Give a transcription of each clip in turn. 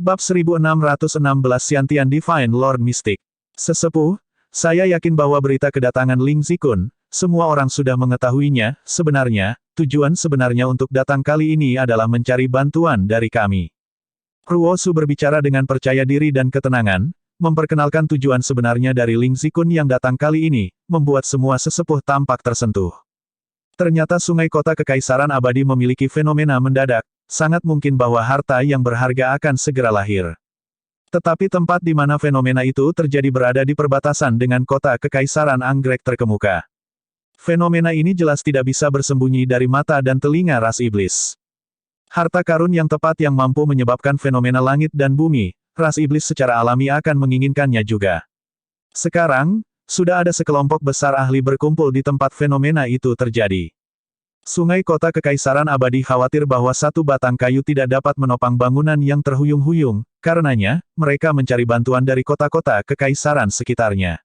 Bab 1616 Xiantian Divine Lord Mystic. Sesepuh, saya yakin bahwa berita kedatangan Ling Zikun, semua orang sudah mengetahuinya. Sebenarnya, tujuan sebenarnya untuk datang kali ini adalah mencari bantuan dari kami. Ruosu berbicara dengan percaya diri dan ketenangan, memperkenalkan tujuan sebenarnya dari Ling Zikun yang datang kali ini, membuat semua sesepuh tampak tersentuh. Ternyata sungai kota kekaisaran abadi memiliki fenomena mendadak, sangat mungkin bahwa harta yang berharga akan segera lahir. Tetapi tempat di mana fenomena itu terjadi berada di perbatasan dengan kota kekaisaran anggrek terkemuka. Fenomena ini jelas tidak bisa bersembunyi dari mata dan telinga ras iblis. Harta karun yang tepat yang mampu menyebabkan fenomena langit dan bumi, ras iblis secara alami akan menginginkannya juga. Sekarang, sudah ada sekelompok besar ahli berkumpul di tempat fenomena itu terjadi. Sungai kota kekaisaran abadi khawatir bahwa satu batang kayu tidak dapat menopang bangunan yang terhuyung-huyung, karenanya, mereka mencari bantuan dari kota-kota kekaisaran sekitarnya.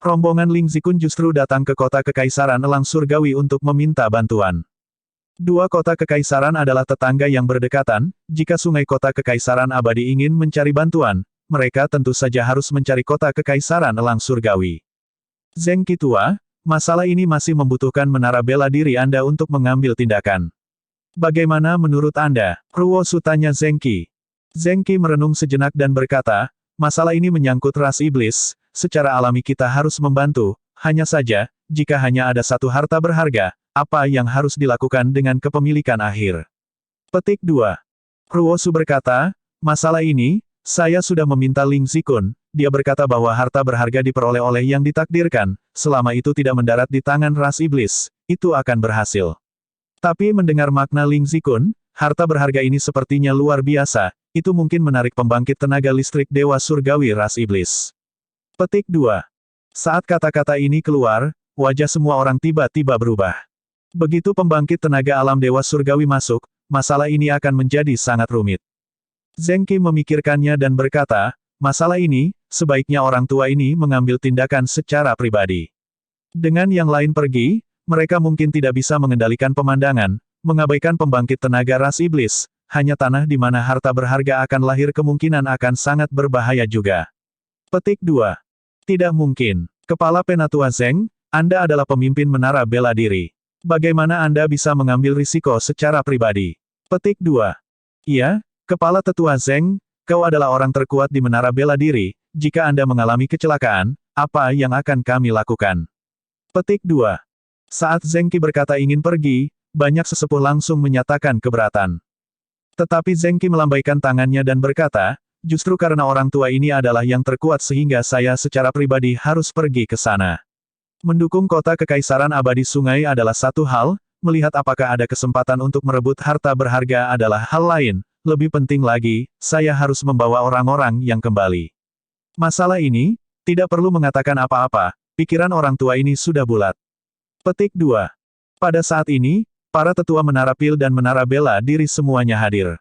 Rombongan Ling Zikun justru datang ke kota kekaisaran elang surgawi untuk meminta bantuan. Dua kota kekaisaran adalah tetangga yang berdekatan, jika sungai kota kekaisaran abadi ingin mencari bantuan, mereka tentu saja harus mencari kota kekaisaran elang surgawi. Zeng Qitua, masalah ini masih membutuhkan menara bela diri Anda untuk mengambil tindakan. Bagaimana menurut Anda? Ruosu tanya Zeng Qi. Zeng Qi merenung sejenak dan berkata, masalah ini menyangkut ras iblis, secara alami kita harus membantu, hanya saja, jika hanya ada satu harta berharga, apa yang harus dilakukan dengan kepemilikan akhir? Petik 2. Ruosu berkata, masalah ini, saya sudah meminta Ling Zikun, dia berkata bahwa harta berharga diperoleh oleh yang ditakdirkan, selama itu tidak mendarat di tangan ras iblis, itu akan berhasil. Tapi mendengar makna Ling Zikun, harta berharga ini sepertinya luar biasa, itu mungkin menarik pembangkit tenaga listrik dewa surgawi ras iblis. Petik 2. Saat kata-kata ini keluar, wajah semua orang tiba-tiba berubah. Begitu pembangkit tenaga alam dewa surgawi masuk, masalah ini akan menjadi sangat rumit. Zeng Qi memikirkannya dan berkata, masalah ini, sebaiknya orang tua ini mengambil tindakan secara pribadi. Dengan yang lain pergi, mereka mungkin tidak bisa mengendalikan pemandangan, mengabaikan pembangkit tenaga ras iblis, hanya tanah di mana harta berharga akan lahir kemungkinan akan sangat berbahaya juga. Petik 2. Tidak mungkin. Kepala Penatua Zeng, Anda adalah pemimpin menara bela diri. Bagaimana Anda bisa mengambil risiko secara pribadi? Petik 2. Iya, Kepala Tetua Zeng, kau adalah orang terkuat di menara bela diri, jika Anda mengalami kecelakaan, apa yang akan kami lakukan? Petik 2. Saat Zeng Qi berkata ingin pergi, banyak sesepuh langsung menyatakan keberatan. Tetapi Zeng Qi melambaikan tangannya dan berkata, justru karena orang tua ini adalah yang terkuat sehingga saya secara pribadi harus pergi ke sana. Mendukung kota kekaisaran abadi sungai adalah satu hal, melihat apakah ada kesempatan untuk merebut harta berharga adalah hal lain. Lebih penting lagi, saya harus membawa orang-orang yang kembali. Masalah ini, tidak perlu mengatakan apa-apa, pikiran orang tua ini sudah bulat. Petik 2. Pada saat ini, para tetua Menara Pil dan Menara Bela Diri semuanya hadir.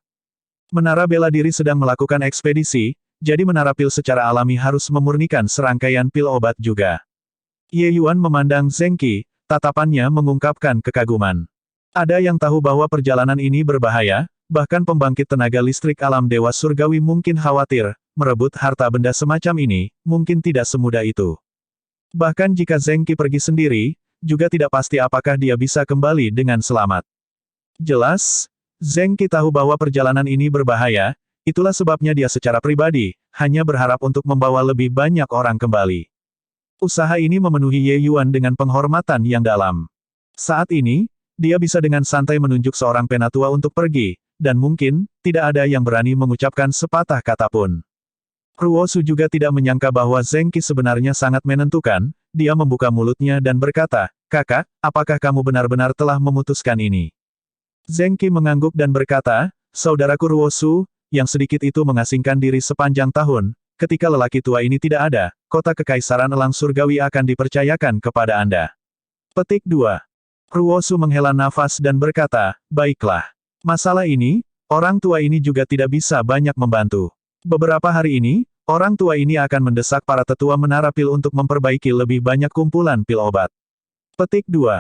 Menara Bela Diri sedang melakukan ekspedisi, jadi Menara Pil secara alami harus memurnikan serangkaian pil obat juga. Ye Yuan memandang Zeng Qi, tatapannya mengungkapkan kekaguman. Ada yang tahu bahwa perjalanan ini berbahaya, bahkan pembangkit tenaga listrik alam dewa surgawi mungkin khawatir, merebut harta benda semacam ini, mungkin tidak semudah itu. Bahkan jika Zeng Qi pergi sendiri, juga tidak pasti apakah dia bisa kembali dengan selamat. Jelas, Zeng Qi tahu bahwa perjalanan ini berbahaya, itulah sebabnya dia secara pribadi, hanya berharap untuk membawa lebih banyak orang kembali. Usaha ini memenuhi Ye Yuan dengan penghormatan yang dalam. Saat ini, dia bisa dengan santai menunjuk seorang penatua untuk pergi, dan mungkin, tidak ada yang berani mengucapkan sepatah kata pun. Ruosu juga tidak menyangka bahwa Zeng Qi sebenarnya sangat menentukan, dia membuka mulutnya dan berkata, kakak, apakah kamu benar-benar telah memutuskan ini? Zeng Qi mengangguk dan berkata, saudaraku Ruosu, yang sedikit itu mengasingkan diri sepanjang tahun, ketika lelaki tua ini tidak ada, kota kekaisaran elang surgawi akan dipercayakan kepada Anda. Petik 2. Ruosu menghela nafas dan berkata, baiklah. Masalah ini, orang tua ini juga tidak bisa banyak membantu. Beberapa hari ini, orang tua ini akan mendesak para tetua Menara Pil untuk memperbaiki lebih banyak kumpulan pil obat. Petik 2.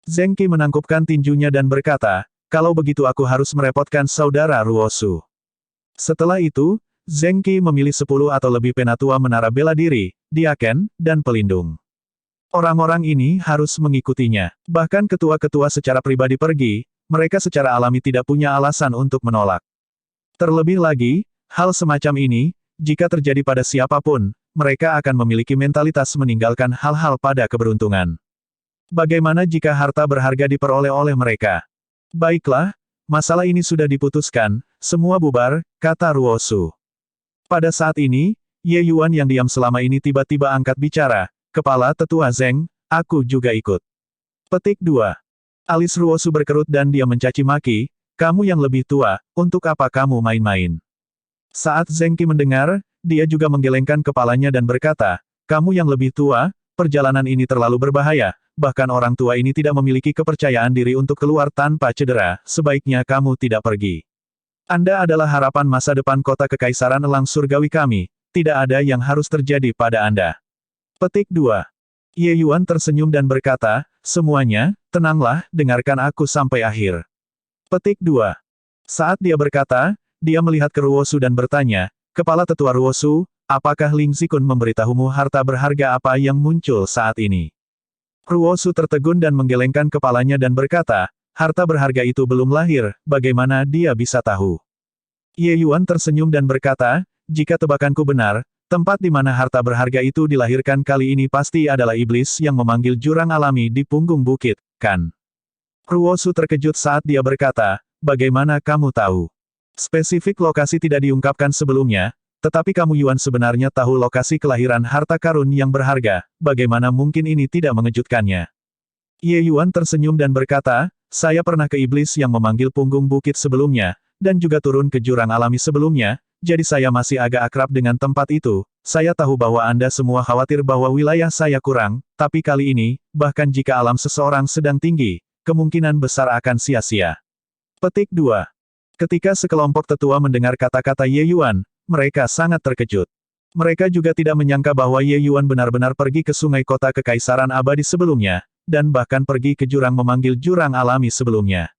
Zeng Qi menangkupkan tinjunya dan berkata, kalau begitu aku harus merepotkan saudara Ruosu. Setelah itu, Zheng Qi memilih 10 atau lebih penatua menara bela diri, diaken, dan pelindung. Orang-orang ini harus mengikutinya. Bahkan ketua-ketua secara pribadi pergi, mereka secara alami tidak punya alasan untuk menolak. Terlebih lagi, hal semacam ini, jika terjadi pada siapapun, mereka akan memiliki mentalitas meninggalkan hal-hal pada keberuntungan. Bagaimana jika harta berharga diperoleh oleh mereka? Baiklah, masalah ini sudah diputuskan, semua bubar, kata Ruosu. Pada saat ini, Ye Yuan yang diam selama ini tiba-tiba angkat bicara, "Kepala Tetua Zheng, aku juga ikut." Petik 2. Alis Ruosu berkerut dan dia mencaci maki, "Kamu yang lebih tua, untuk apa kamu main-main?" Saat Zheng Qi mendengar, dia juga menggelengkan kepalanya dan berkata, "Kamu yang lebih tua, perjalanan ini terlalu berbahaya, bahkan orang tua ini tidak memiliki kepercayaan diri untuk keluar tanpa cedera, sebaiknya kamu tidak pergi. Anda adalah harapan masa depan kota kekaisaran elang surgawi kami, tidak ada yang harus terjadi pada Anda." Petik 2. Ye Yuan tersenyum dan berkata, "Semuanya, tenanglah, dengarkan aku sampai akhir." Petik 2. Saat dia berkata, dia melihat ke Ruosu dan bertanya, "Kepala Tetua Ruosu, apakah Ling Zikun memberitahumu harta berharga apa yang muncul saat ini?" Ruosu tertegun dan menggelengkan kepalanya dan berkata, "Harta berharga itu belum lahir, bagaimana dia bisa tahu?" Ye Yuan tersenyum dan berkata, "Jika tebakanku benar, tempat di mana harta berharga itu dilahirkan kali ini pasti adalah iblis yang memanggil jurang alami di punggung bukit, kan?" Ruosu terkejut saat dia berkata, "Bagaimana kamu tahu?" Spesifik lokasi tidak diungkapkan sebelumnya, tetapi kamu Yuan sebenarnya tahu lokasi kelahiran harta karun yang berharga, bagaimana mungkin ini tidak mengejutkannya? Ye Yuan tersenyum dan berkata, "Saya pernah ke iblis yang memanggil punggung bukit sebelumnya, dan juga turun ke jurang alami sebelumnya, jadi saya masih agak akrab dengan tempat itu. Saya tahu bahwa Anda semua khawatir bahwa wilayah saya kurang, tapi kali ini, bahkan jika alam seseorang sedang tinggi, kemungkinan besar akan sia-sia." Petik 2. Ketika sekelompok tetua mendengar kata-kata Ye Yuan, mereka sangat terkejut. Mereka juga tidak menyangka bahwa Ye Yuan benar-benar pergi ke sungai kota kekaisaran abadi sebelumnya, dan bahkan pergi ke jurang memanggil jurang alami sebelumnya.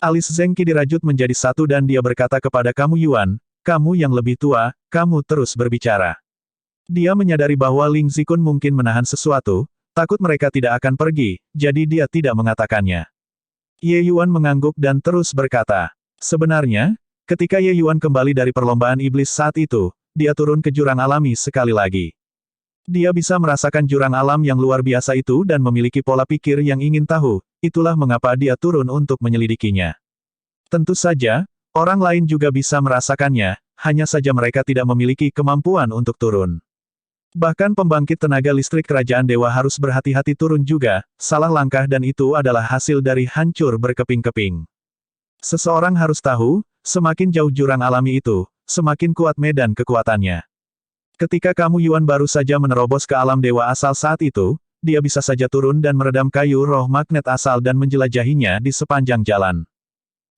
Alis Zheng Qi dirajut menjadi satu dan dia berkata kepada kamu Yuan, "Kamu yang lebih tua, kamu terus berbicara." Dia menyadari bahwa Ling Zikun mungkin menahan sesuatu, takut mereka tidak akan pergi, jadi dia tidak mengatakannya. Ye Yuan mengangguk dan terus berkata, "Sebenarnya, ketika Ye Yuan kembali dari perlombaan iblis saat itu, dia turun ke jurang alami sekali lagi. Dia bisa merasakan jurang alam yang luar biasa itu dan memiliki pola pikir yang ingin tahu, itulah mengapa dia turun untuk menyelidikinya. Tentu saja, orang lain juga bisa merasakannya, hanya saja mereka tidak memiliki kemampuan untuk turun. Bahkan pembangkit tenaga listrik kerajaan dewa harus berhati-hati turun juga, salah langkah dan itu adalah hasil dari hancur berkeping-keping. Seseorang harus tahu, semakin jauh jurang alami itu, semakin kuat medan kekuatannya. Ketika kamu Yuan baru saja menerobos ke alam dewa asal saat itu, dia bisa saja turun dan meredam kayu roh magnet asal dan menjelajahinya di sepanjang jalan.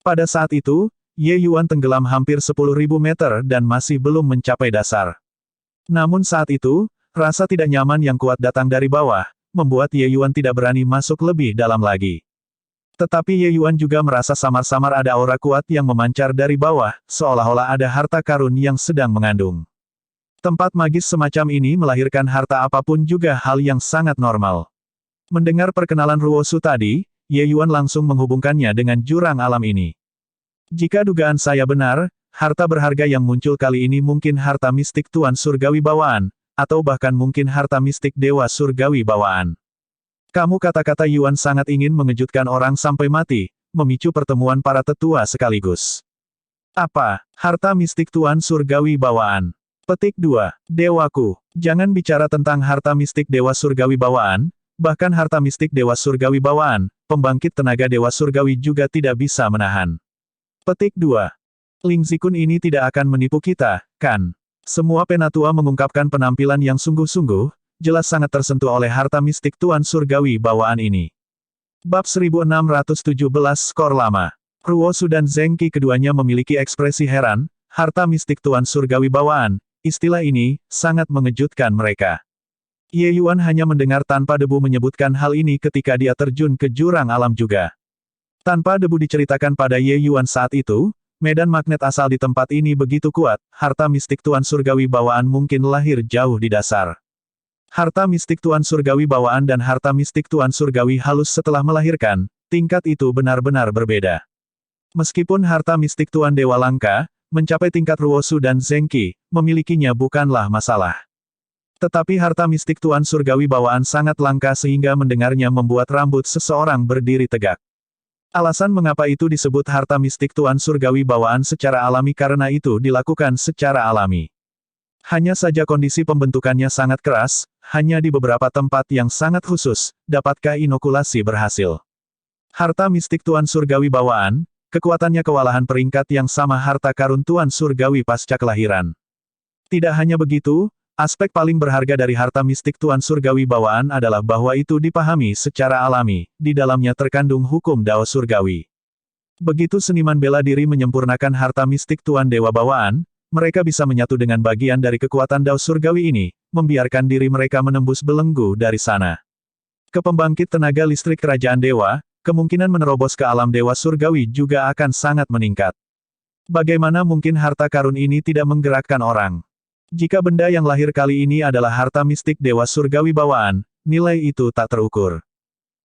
Pada saat itu, Ye Yuan tenggelam hampir 10.000 meter dan masih belum mencapai dasar. Namun saat itu, rasa tidak nyaman yang kuat datang dari bawah, membuat Ye Yuan tidak berani masuk lebih dalam lagi. Tetapi Ye Yuan juga merasa samar-samar ada aura kuat yang memancar dari bawah, seolah-olah ada harta karun yang sedang mengandung. Tempat magis semacam ini melahirkan harta apapun juga hal yang sangat normal. Mendengar perkenalan Ruosu tadi, Ye Yuan langsung menghubungkannya dengan jurang alam ini. Jika dugaan saya benar, harta berharga yang muncul kali ini mungkin harta mistik Tuan Surgawi bawaan, atau bahkan mungkin harta mistik Dewa Surgawi bawaan. Kamu kata-kata Yuan sangat ingin mengejutkan orang sampai mati, memicu pertemuan para tetua sekaligus. Apa, harta mistik Tuan Surgawi bawaan? Petik 2. Dewaku. Jangan bicara tentang harta mistik Dewa Surgawi bawaan, bahkan harta mistik Dewa Surgawi bawaan, pembangkit tenaga Dewa Surgawi juga tidak bisa menahan. Petik 2. Ling Zikun ini tidak akan menipu kita, kan? Semua penatua mengungkapkan penampilan yang sungguh-sungguh, jelas sangat tersentuh oleh harta mistik Tuan Surgawi bawaan ini. Bab 1617 skor lama. Ruosu dan Zheng Qi keduanya memiliki ekspresi heran, harta mistik Tuan Surgawi bawaan. Istilah ini, sangat mengejutkan mereka. Ye Yuan hanya mendengar tanpa debu menyebutkan hal ini ketika dia terjun ke jurang alam juga. Tanpa debu diceritakan pada Ye Yuan saat itu, Medan magnet asal di tempat ini begitu kuat, harta mistik Tuan Surgawi bawaan mungkin lahir jauh di dasar. Harta mistik Tuan Surgawi bawaan dan harta mistik Tuan Surgawi halus setelah melahirkan, tingkat itu benar-benar berbeda. Meskipun harta mistik Tuan Dewa Langka, mencapai tingkat Ruosu dan Zengqi, memilikinya bukanlah masalah. Tetapi harta mistik Tuan Surgawi bawaan sangat langka sehingga mendengarnya membuat rambut seseorang berdiri tegak. Alasan mengapa itu disebut harta mistik Tuan Surgawi bawaan secara alami karena itu dilakukan secara alami. Hanya saja kondisi pembentukannya sangat keras, hanya di beberapa tempat yang sangat khusus, dapatkah inokulasi berhasil. Harta mistik Tuan Surgawi bawaan, kekuatannya kewalahan peringkat yang sama harta karun Tuan Surgawi pasca kelahiran. Tidak hanya begitu, aspek paling berharga dari harta mistik Tuan Surgawi bawaan adalah bahwa itu dipahami secara alami, di dalamnya terkandung hukum Dao Surgawi. Begitu seniman bela diri menyempurnakan harta mistik Tuan Dewa bawaan, mereka bisa menyatu dengan bagian dari kekuatan Dao Surgawi ini, membiarkan diri mereka menembus belenggu dari sana. Ke pembangkit tenaga listrik kerajaan dewa, kemungkinan menerobos ke alam Dewa Surgawi juga akan sangat meningkat. Bagaimana mungkin harta karun ini tidak menggerakkan orang? Jika benda yang lahir kali ini adalah harta mistik Dewa Surgawi bawaan, nilai itu tak terukur.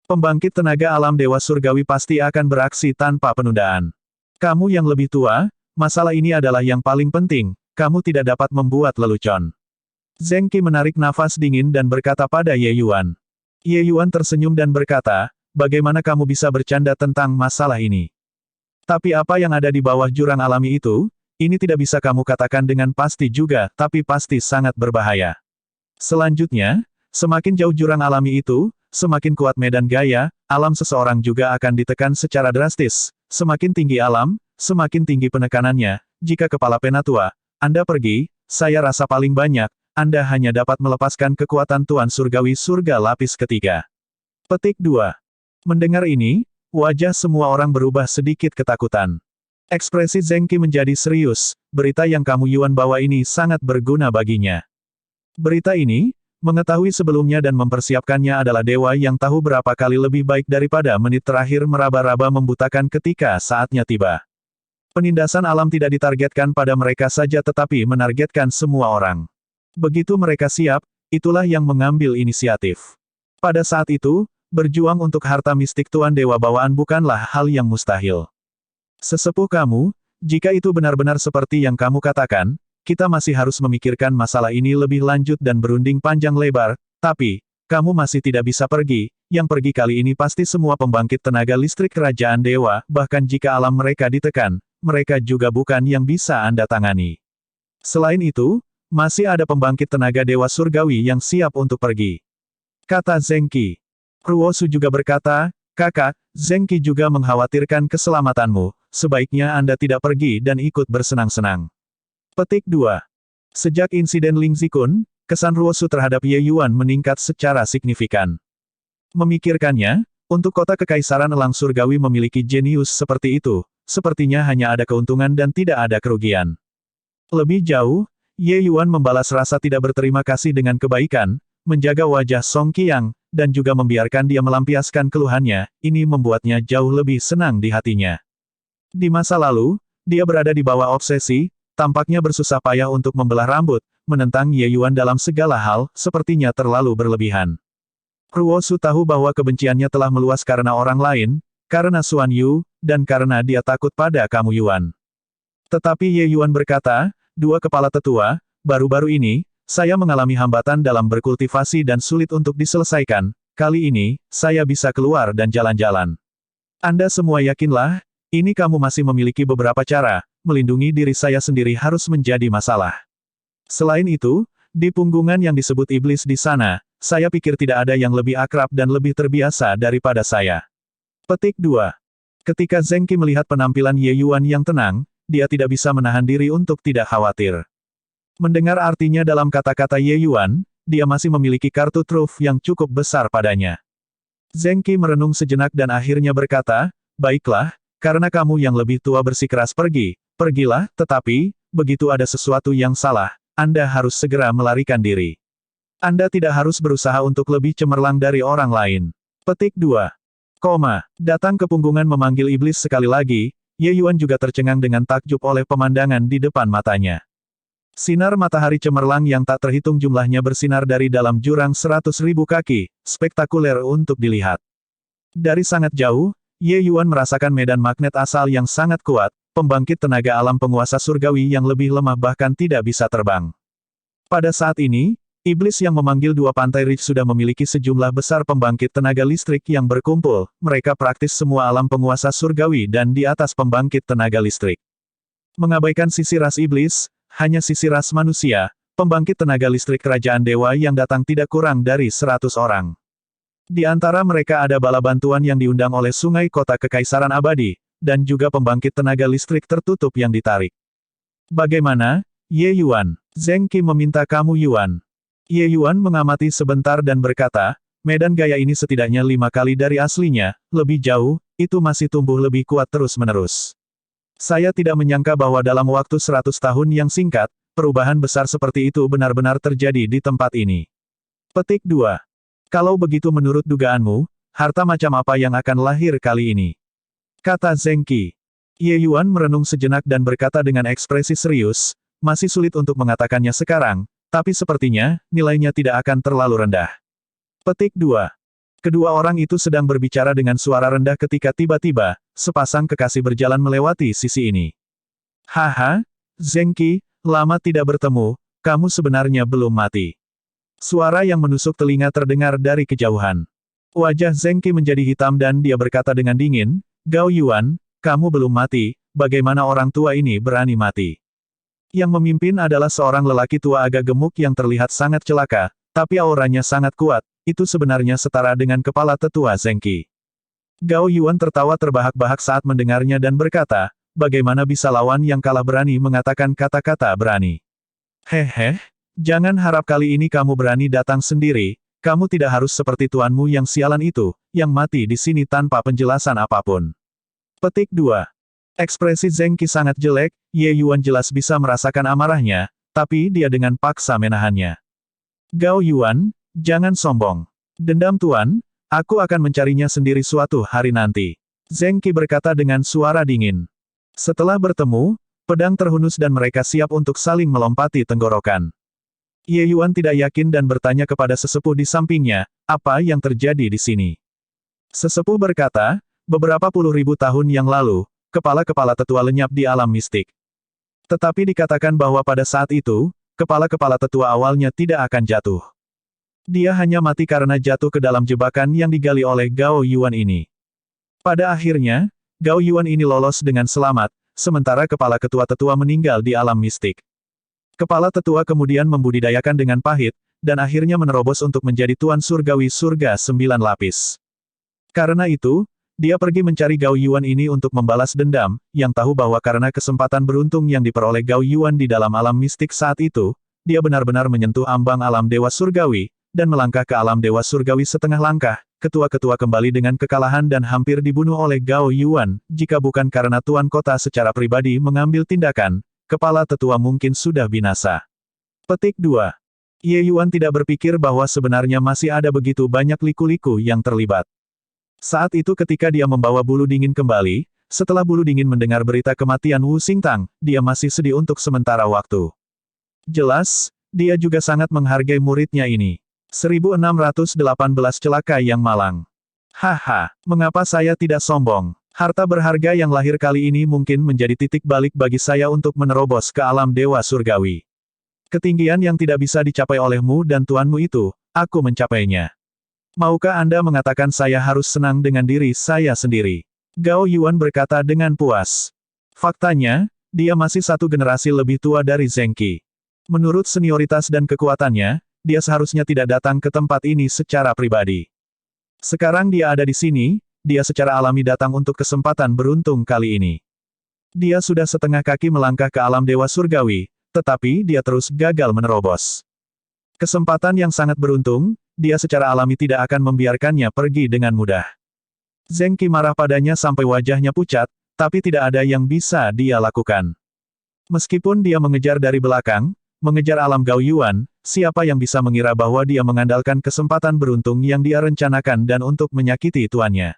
Pembangkit tenaga alam Dewa Surgawi pasti akan beraksi tanpa penundaan. Kamu yang lebih tua, masalah ini adalah yang paling penting, kamu tidak dapat membuat lelucon. Zengqi menarik nafas dingin dan berkata pada Ye Yuan. Ye Yuan tersenyum dan berkata, bagaimana kamu bisa bercanda tentang masalah ini? Tapi apa yang ada di bawah jurang alami itu? Ini tidak bisa kamu katakan dengan pasti juga, tapi pasti sangat berbahaya. Selanjutnya, semakin jauh jurang alami itu, semakin kuat medan gaya, alam seseorang juga akan ditekan secara drastis. Semakin tinggi alam, semakin tinggi penekanannya. Jika kepala penatua, Anda pergi, saya rasa paling banyak, Anda hanya dapat melepaskan kekuatan Tuan Surgawi surga lapis ketiga. Petik 2. Mendengar ini, wajah semua orang berubah sedikit ketakutan. Ekspresi Zengqi menjadi serius, berita yang kamu Yuan bawa ini sangat berguna baginya. Berita ini, mengetahui sebelumnya dan mempersiapkannya adalah dewa yang tahu berapa kali lebih baik daripada menit terakhir meraba-raba membutakan ketika saatnya tiba. Penindasan alam tidak ditargetkan pada mereka saja tetapi menargetkan semua orang. Begitu mereka siap, itulah yang mengambil inisiatif. Pada saat itu, berjuang untuk harta mistik Tuan Dewa bawaan bukanlah hal yang mustahil. Sesepuh kamu, jika itu benar-benar seperti yang kamu katakan, kita masih harus memikirkan masalah ini lebih lanjut dan berunding panjang lebar, tapi, kamu masih tidak bisa pergi, yang pergi kali ini pasti semua pembangkit tenaga listrik kerajaan dewa, bahkan jika alam mereka ditekan, mereka juga bukan yang bisa Anda tangani. Selain itu, masih ada pembangkit tenaga dewa surgawi yang siap untuk pergi. Kata Zengqi. Ruosu juga berkata, Kakak, Zengqi juga mengkhawatirkan keselamatanmu, sebaiknya Anda tidak pergi dan ikut bersenang-senang. Petik 2. Sejak insiden Ling Zikun, kesan Ruosu terhadap Ye Yuan meningkat secara signifikan. Memikirkannya, untuk kota kekaisaran elang surgawi memiliki jenius seperti itu, sepertinya hanya ada keuntungan dan tidak ada kerugian. Lebih jauh, Ye Yuan membalas rasa tidak berterima kasih dengan kebaikan, menjaga wajah Song Qiang, dan juga membiarkan dia melampiaskan keluhannya, ini membuatnya jauh lebih senang di hatinya. Di masa lalu, dia berada di bawah obsesi, tampaknya bersusah payah untuk membelah rambut, menentang Ye Yuan dalam segala hal, sepertinya terlalu berlebihan. Ruosu tahu bahwa kebenciannya telah meluas karena orang lain, karena Xuan Yu, dan karena dia takut pada kamu Yuan. Tetapi Ye Yuan berkata, dua kepala tetua, baru-baru ini, saya mengalami hambatan dalam berkultivasi dan sulit untuk diselesaikan, kali ini, saya bisa keluar dan jalan-jalan. Anda semua yakinlah, ini kamu masih memiliki beberapa cara, melindungi diri saya sendiri harus menjadi masalah. Selain itu, di punggungan yang disebut iblis di sana, saya pikir tidak ada yang lebih akrab dan lebih terbiasa daripada saya. Petik 2. Ketika Zengqi melihat penampilan Ye Yuan yang tenang, dia tidak bisa menahan diri untuk tidak khawatir. Mendengar artinya dalam kata-kata Ye Yuan, dia masih memiliki kartu truf yang cukup besar padanya. Zengqi merenung sejenak dan akhirnya berkata, baiklah, karena kamu yang lebih tua bersikeras pergi, pergilah, tetapi, begitu ada sesuatu yang salah, Anda harus segera melarikan diri. Anda tidak harus berusaha untuk lebih cemerlang dari orang lain. Petik 2. Datang ke punggungan memanggil iblis sekali lagi, Ye Yuan juga tercengang dengan takjub oleh pemandangan di depan matanya. Sinar matahari cemerlang yang tak terhitung jumlahnya bersinar dari dalam jurang 100.000 kaki, spektakuler untuk dilihat. Dari sangat jauh, Ye Yuan merasakan medan magnet asal yang sangat kuat, pembangkit tenaga alam penguasa surgawi yang lebih lemah bahkan tidak bisa terbang. Pada saat ini, iblis yang memanggil dua pantai Reach sudah memiliki sejumlah besar pembangkit tenaga listrik yang berkumpul, mereka praktis semua alam penguasa surgawi dan di atas pembangkit tenaga listrik. Mengabaikan sisi ras iblis, hanya sisi ras manusia, pembangkit tenaga listrik kerajaan dewa yang datang tidak kurang dari 100 orang. Di antara mereka ada bala bantuan yang diundang oleh sungai kota kekaisaran abadi, dan juga pembangkit tenaga listrik tertutup yang ditarik. Bagaimana, Ye Yuan? Zheng Qi meminta kamu Yuan. Ye Yuan mengamati sebentar dan berkata, medan gaya ini setidaknya 5 kali dari aslinya, lebih jauh, itu masih tumbuh lebih kuat terus-menerus. Saya tidak menyangka bahwa dalam waktu 100 tahun yang singkat, perubahan besar seperti itu benar-benar terjadi di tempat ini. Petik 2. Kalau begitu menurut dugaanmu, harta macam apa yang akan lahir kali ini? Kata Zheng Qi. Ye Yuan merenung sejenak dan berkata dengan ekspresi serius, masih sulit untuk mengatakannya sekarang, tapi sepertinya, nilainya tidak akan terlalu rendah. Petik 2. Kedua orang itu sedang berbicara dengan suara rendah ketika tiba-tiba, sepasang kekasih berjalan melewati sisi ini. Haha, Zheng Qi, lama tidak bertemu, kamu sebenarnya belum mati. Suara yang menusuk telinga terdengar dari kejauhan. Wajah Zheng Qi menjadi hitam dan dia berkata dengan dingin, Gao Yuan, kamu belum mati, bagaimana orang tua ini berani mati? Yang memimpin adalah seorang lelaki tua agak gemuk yang terlihat sangat celaka, tapi auranya sangat kuat, itu sebenarnya setara dengan kepala tetua Zheng Qi. Gao Yuan tertawa terbahak-bahak saat mendengarnya dan berkata, bagaimana bisa lawan yang kalah berani mengatakan kata-kata berani? Hehe, jangan harap kali ini kamu berani datang sendiri, kamu tidak harus seperti tuanmu yang sialan itu, yang mati di sini tanpa penjelasan apapun. Petik 2. Ekspresi Zheng Qi sangat jelek, Ye Yuan jelas bisa merasakan amarahnya, tapi dia dengan paksa menahannya. Gao Yuan, jangan sombong. Dendam tuan, aku akan mencarinya sendiri suatu hari nanti. Zheng Qi berkata dengan suara dingin. Setelah bertemu, pedang terhunus dan mereka siap untuk saling melompati tenggorokan. Ye Yuan tidak yakin dan bertanya kepada sesepuh di sampingnya, apa yang terjadi di sini? Sesepuh berkata, beberapa puluh ribu tahun yang lalu, kepala-kepala tetua lenyap di alam mistik. Tetapi dikatakan bahwa pada saat itu, kepala-kepala tetua awalnya tidak akan jatuh. Dia hanya mati karena jatuh ke dalam jebakan yang digali oleh Gao Yuan ini. Pada akhirnya, Gao Yuan ini lolos dengan selamat, sementara kepala ketua tetua meninggal di alam mistik. Kepala tetua kemudian membudidayakan dengan pahit, dan akhirnya menerobos untuk menjadi tuan surgawi surga 9 lapis. Karena itu, dia pergi mencari Gao Yuan ini untuk membalas dendam, yang tahu bahwa karena kesempatan beruntung yang diperoleh Gao Yuan di dalam alam mistik saat itu, dia benar-benar menyentuh ambang alam dewa surgawi, dan melangkah ke alam dewa surgawi setengah langkah, ketua-ketua kembali dengan kekalahan dan hampir dibunuh oleh Gao Yuan, jika bukan karena tuan kota secara pribadi mengambil tindakan, kepala tetua mungkin sudah binasa. Petik 2. Ye Yuan tidak berpikir bahwa sebenarnya masih ada begitu banyak liku-liku yang terlibat. Saat itu ketika dia membawa bulu dingin kembali, setelah bulu dingin mendengar berita kematian Wu Xingtang, dia masih sedih untuk sementara waktu. Jelas, dia juga sangat menghargai muridnya ini. 1618 celaka yang malang. Haha, mengapa saya tidak sombong? Harta berharga yang lahir kali ini mungkin menjadi titik balik bagi saya untuk menerobos ke alam dewa surgawi. Ketinggian yang tidak bisa dicapai olehmu dan tuanmu itu, aku mencapainya. Maukah Anda mengatakan saya harus senang dengan diri saya sendiri? Gao Yuan berkata dengan puas. Faktanya, dia masih satu generasi lebih tua dari Zheng Qi. Menurut senioritas dan kekuatannya, dia seharusnya tidak datang ke tempat ini secara pribadi. Sekarang dia ada di sini, dia secara alami datang untuk kesempatan beruntung kali ini. Dia sudah setengah kaki melangkah ke alam dewa surgawi, tetapi dia terus gagal menerobos. Kesempatan yang sangat beruntung, dia secara alami tidak akan membiarkannya pergi dengan mudah. Zheng Qi marah padanya sampai wajahnya pucat, tapi tidak ada yang bisa dia lakukan. Meskipun dia mengejar dari belakang, mengejar alam Gao Yuan, siapa yang bisa mengira bahwa dia mengandalkan kesempatan beruntung yang dia rencanakan dan untuk menyakiti tuannya.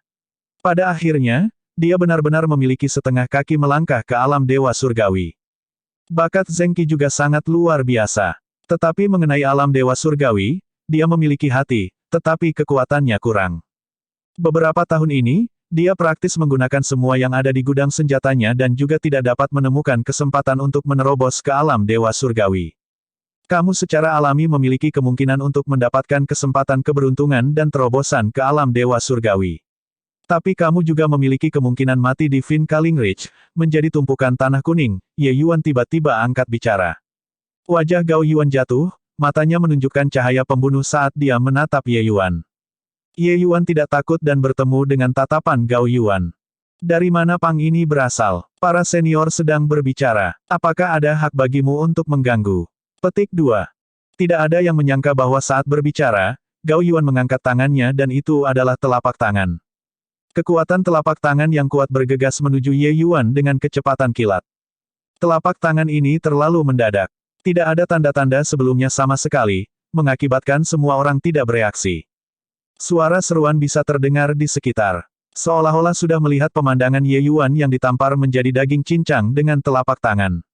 Pada akhirnya, dia benar-benar memiliki setengah kaki melangkah ke alam dewa surgawi. Bakat Zheng Qi juga sangat luar biasa. Tetapi mengenai alam dewa surgawi, dia memiliki hati, tetapi kekuatannya kurang. Beberapa tahun ini, dia praktis menggunakan semua yang ada di gudang senjatanya dan juga tidak dapat menemukan kesempatan untuk menerobos ke alam dewa surgawi. Kamu secara alami memiliki kemungkinan untuk mendapatkan kesempatan keberuntungan dan terobosan ke alam dewa surgawi. Tapi kamu juga memiliki kemungkinan mati di Vincaling Ridge, menjadi tumpukan tanah kuning. Ye Yuan tiba-tiba angkat bicara. Wajah Gao Yuan jatuh, matanya menunjukkan cahaya pembunuh saat dia menatap Ye Yuan. Ye Yuan tidak takut dan bertemu dengan tatapan Gao Yuan. Dari mana pang ini berasal? Para senior sedang berbicara. Apakah ada hak bagimu untuk mengganggu? Petik 2. Tidak ada yang menyangka bahwa saat berbicara, Gao Yuan mengangkat tangannya dan itu adalah telapak tangan. Kekuatan telapak tangan yang kuat bergegas menuju Ye Yuan dengan kecepatan kilat. Telapak tangan ini terlalu mendadak. Tidak ada tanda-tanda sebelumnya sama sekali, mengakibatkan semua orang tidak bereaksi. Suara seruan bisa terdengar di sekitar. Seolah-olah sudah melihat pemandangan Ye Yuan yang ditampar menjadi daging cincang dengan telapak tangan.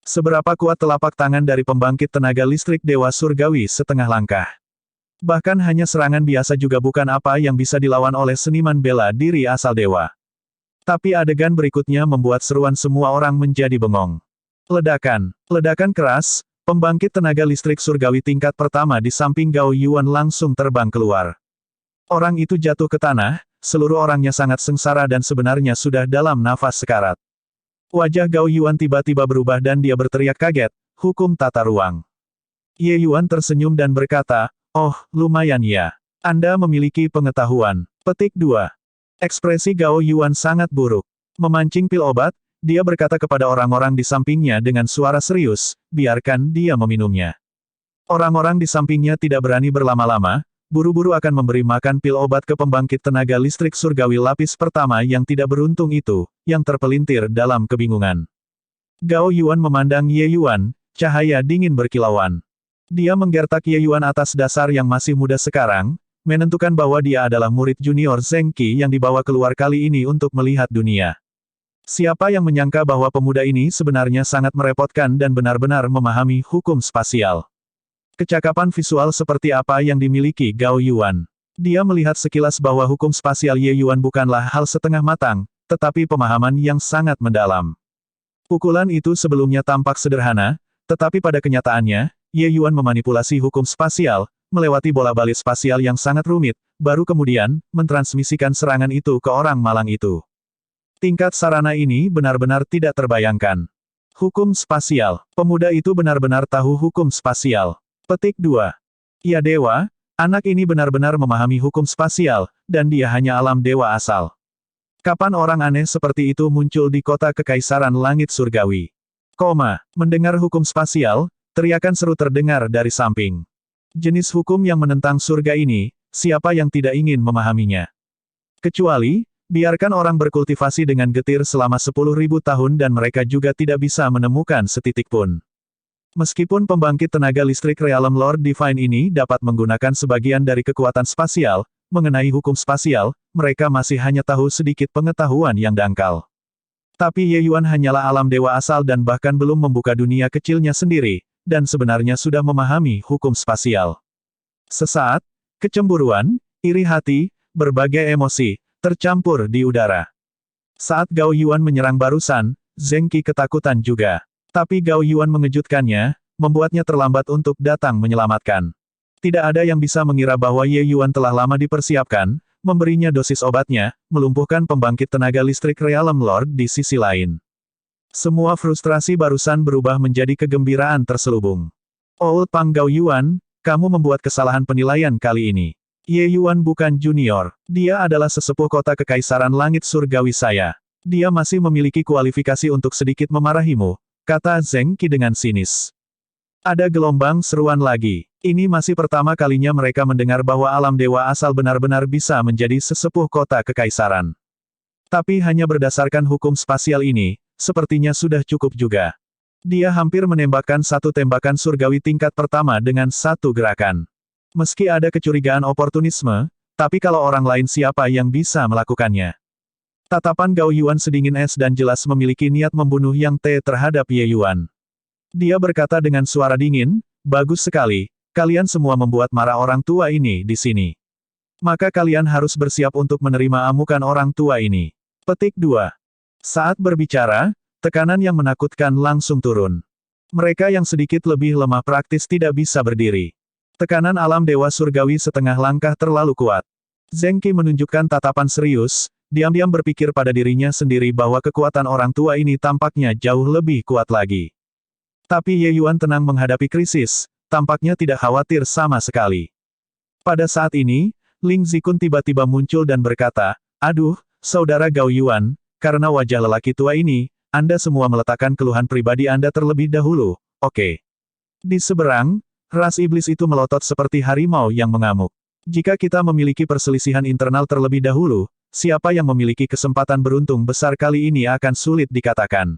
Seberapa kuat telapak tangan dari pembangkit tenaga listrik Dewa Surgawi setengah langkah. Bahkan hanya serangan biasa juga bukan apa yang bisa dilawan oleh seniman bela diri asal dewa. Tapi adegan berikutnya membuat seruan semua orang menjadi bengong. Ledakan. Ledakan keras, pembangkit tenaga listrik surgawi tingkat pertama di samping Gao Yuan langsung terbang keluar. Orang itu jatuh ke tanah, seluruh orangnya sangat sengsara dan sebenarnya sudah dalam nafas sekarat. Wajah Gao Yuan tiba-tiba berubah dan dia berteriak kaget, hukum tata ruang. Ye Yuan tersenyum dan berkata, oh, lumayan ya. Anda memiliki pengetahuan. Petik 2. Ekspresi Gao Yuan sangat buruk. Memancing pil obat, dia berkata kepada orang-orang di sampingnya dengan suara serius, biarkan dia meminumnya. Orang-orang di sampingnya tidak berani berlama-lama, buru-buru akan memberi makan pil obat ke pembangkit tenaga listrik surgawi lapis pertama yang tidak beruntung itu, yang terpelintir dalam kebingungan. Gao Yuan memandang Ye Yuan, cahaya dingin berkilauan. Dia menggertak Ye Yuan atas dasar yang masih muda sekarang, menentukan bahwa dia adalah murid junior Zheng Qi yang dibawa keluar kali ini untuk melihat dunia. Siapa yang menyangka bahwa pemuda ini sebenarnya sangat merepotkan dan benar-benar memahami hukum spasial. Kecakapan visual seperti apa yang dimiliki Gao Yuan. Dia melihat sekilas bahwa hukum spasial Ye Yuan bukanlah hal setengah matang, tetapi pemahaman yang sangat mendalam. Pukulan itu sebelumnya tampak sederhana, tetapi pada kenyataannya, Ye Yuan memanipulasi hukum spasial, melewati bola balik spasial yang sangat rumit, baru kemudian, mentransmisikan serangan itu ke orang malang itu. Tingkat sarana ini benar-benar tidak terbayangkan. Hukum spasial. Pemuda itu benar-benar tahu hukum spasial. Petik 2. Ya dewa, anak ini benar-benar memahami hukum spasial, dan dia hanya alam dewa asal. Kapan orang aneh seperti itu muncul di kota kekaisaran langit surgawi? Mendengar hukum spasial, teriakan seru terdengar dari samping. Jenis hukum yang menentang surga ini, siapa yang tidak ingin memahaminya? Kecuali, biarkan orang berkultivasi dengan getir selama 10.000 tahun dan mereka juga tidak bisa menemukan setitik pun. Meskipun pembangkit tenaga listrik Realm Lord Divine ini dapat menggunakan sebagian dari kekuatan spasial, mengenai hukum spasial, mereka masih hanya tahu sedikit pengetahuan yang dangkal. Tapi Ye Yuan hanyalah alam dewa asal dan bahkan belum membuka dunia kecilnya sendiri, dan sebenarnya sudah memahami hukum spasial. Sesaat, kecemburuan, iri hati, berbagai emosi, tercampur di udara. Saat Gao Yuan menyerang barusan, Zheng Qi ketakutan juga. Tapi Gao Yuan mengejutkannya, membuatnya terlambat untuk datang menyelamatkan. Tidak ada yang bisa mengira bahwa Ye Yuan telah lama dipersiapkan, memberinya dosis obatnya, melumpuhkan pembangkit tenaga listrik Realm Lord di sisi lain. Semua frustrasi barusan berubah menjadi kegembiraan terselubung. Old Pang Gao Yuan, kamu membuat kesalahan penilaian kali ini. Ye Yuan bukan junior. Dia adalah sesepuh kota kekaisaran langit surgawi saya. Dia masih memiliki kualifikasi untuk sedikit memarahimu, kata Zheng Qi dengan sinis. Ada gelombang seruan lagi. Ini masih pertama kalinya mereka mendengar bahwa alam dewa asal benar-benar bisa menjadi sesepuh kota kekaisaran. Tapi hanya berdasarkan hukum spasial ini, sepertinya sudah cukup juga. Dia hampir menembakkan satu tembakan surgawi tingkat pertama dengan satu gerakan. Meski ada kecurigaan oportunisme, tapi kalau orang lain siapa yang bisa melakukannya? Tatapan Gao Yuan sedingin es dan jelas memiliki niat membunuh Yang Te terhadap Ye Yuan. Dia berkata dengan suara dingin, "Bagus sekali, kalian semua membuat marah orang tua ini di sini. Maka kalian harus bersiap untuk menerima amukan orang tua ini." Petik 2. Saat berbicara, tekanan yang menakutkan langsung turun. Mereka yang sedikit lebih lemah praktis tidak bisa berdiri. Tekanan alam Dewa Surgawi setengah langkah terlalu kuat. Zheng Qi menunjukkan tatapan serius, diam-diam berpikir pada dirinya sendiri bahwa kekuatan orang tua ini tampaknya jauh lebih kuat lagi. Tapi Ye Yuan tenang menghadapi krisis, tampaknya tidak khawatir sama sekali. Pada saat ini, Ling Zikun tiba-tiba muncul dan berkata, "Aduh, Saudara Gao Yuan, karena wajah lelaki tua ini, Anda semua meletakkan keluhan pribadi Anda terlebih dahulu, oke?" Di seberang, ras iblis itu melotot seperti harimau yang mengamuk. Jika kita memiliki perselisihan internal terlebih dahulu, siapa yang memiliki kesempatan beruntung besar kali ini akan sulit dikatakan.